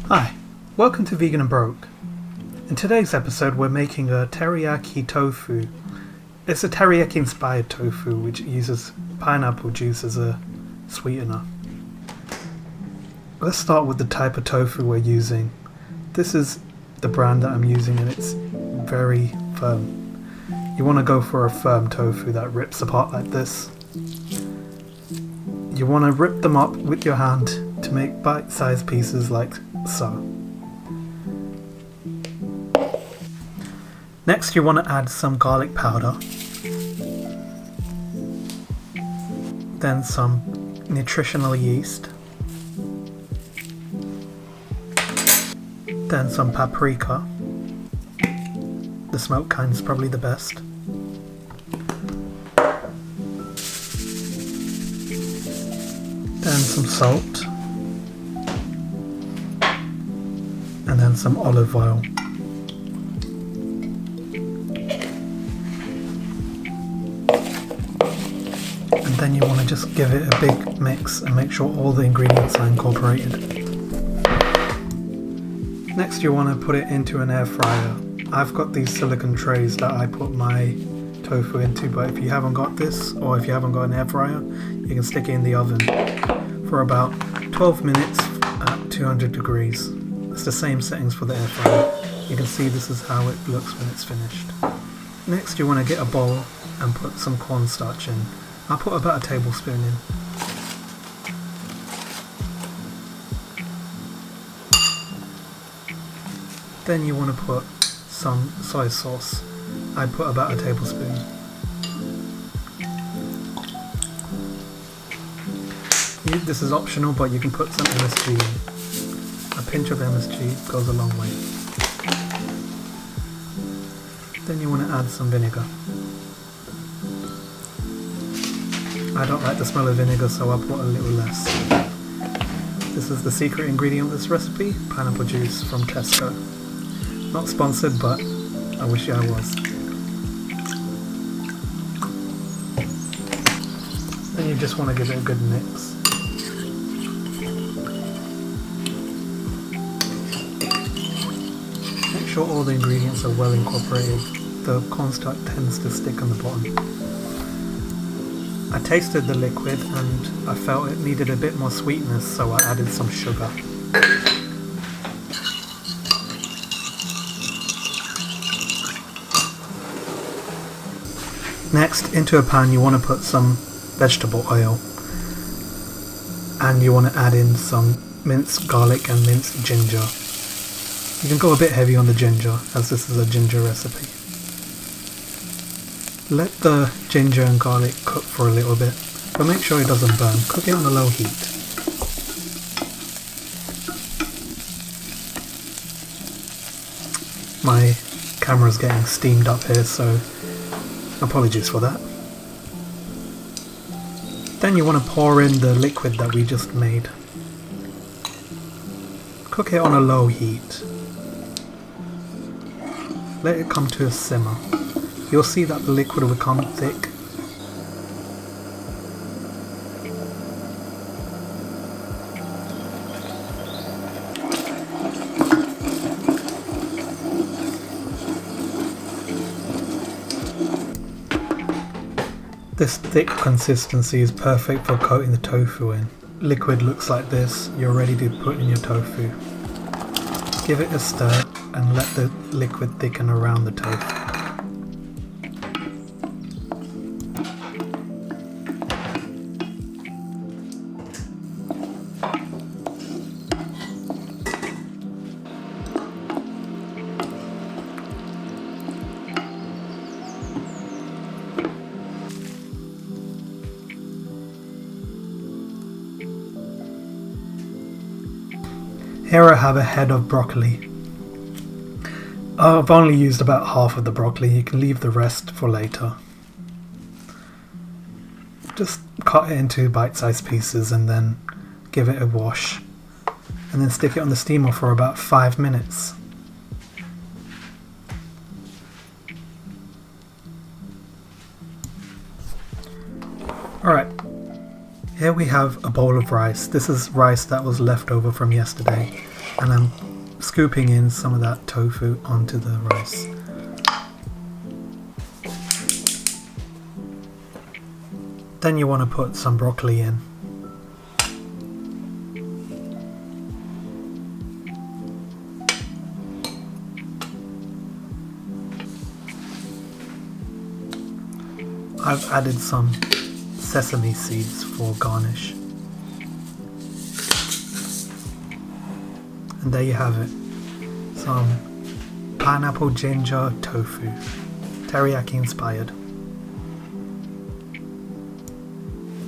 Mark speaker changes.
Speaker 1: Hi, welcome to Vegan and Broke. In today's episode we're making a teriyaki tofu. It's a teriyaki-inspired tofu which uses pineapple juice as a sweetener. Let's start with the type of tofu we're using. This is the brand that I'm using and it's very firm. You want to go for a firm tofu that rips apart like this. You want to rip them up with your hand to make bite-sized pieces like so. Next you want to add some garlic powder, then some nutritional yeast, then some paprika. The smoked kind is probably the best. Then some salt, and then some olive oil. And then you want to just give it a big mix and make sure all the ingredients are incorporated. Next you want to put it into an air fryer. I've got these silicone trays that I put my tofu into, but if you haven't got this, or if you haven't got an air fryer, you can stick it in the oven for about 12 minutes at 200 degrees. It's the same settings for the air fryer. You can see this is how it looks when it's finished. Next you want to get a bowl and put some cornstarch in. I'll put about a tablespoon in. Then you want to put some soy sauce. I put about a tablespoon. This is optional, but you can put some MSG in. A pinch of MSG goes a long way. Then you want to add some vinegar. I don't like the smell of vinegar, so I'll put a little less. This is the secret ingredient of this recipe, pineapple juice from Tesco. Not sponsored, but I wish I was. Then you just want to give it a good mix. Make sure all the ingredients are well incorporated. The cornstarch tends to stick on the bottom. I tasted the liquid and I felt it needed a bit more sweetness, so I added some sugar. Next, into a pan you want to put some vegetable oil, and you want to add in some minced garlic and minced ginger. You can go a bit heavy on the ginger, as this is a ginger recipe. Let the ginger and garlic cook for a little bit, but make sure it doesn't burn. Cook it on a low heat. My camera's getting steamed up here, so apologies for that. Then you want to pour in the liquid that we just made. Cook it on a low heat. Let it come to a simmer. You'll see that the liquid will become thick. This thick consistency is perfect for coating the tofu in. Liquid looks like this, you're ready to put in your tofu. Give it a stir and let the liquid thicken around the tofu. Here I have a head of broccoli. I've only used about half of the broccoli, you can leave the rest for later. Just cut it into bite-sized pieces and then give it a wash. And then stick it on the steamer for about 5 minutes. Alright, Here here we have a bowl of rice. This is rice that was left over from yesterday, and I'm scooping in some of that tofu onto the rice. Then you want to put some broccoli in. I've added some sesame seeds for garnish. And there you have it. Some pineapple ginger tofu. Teriyaki inspired.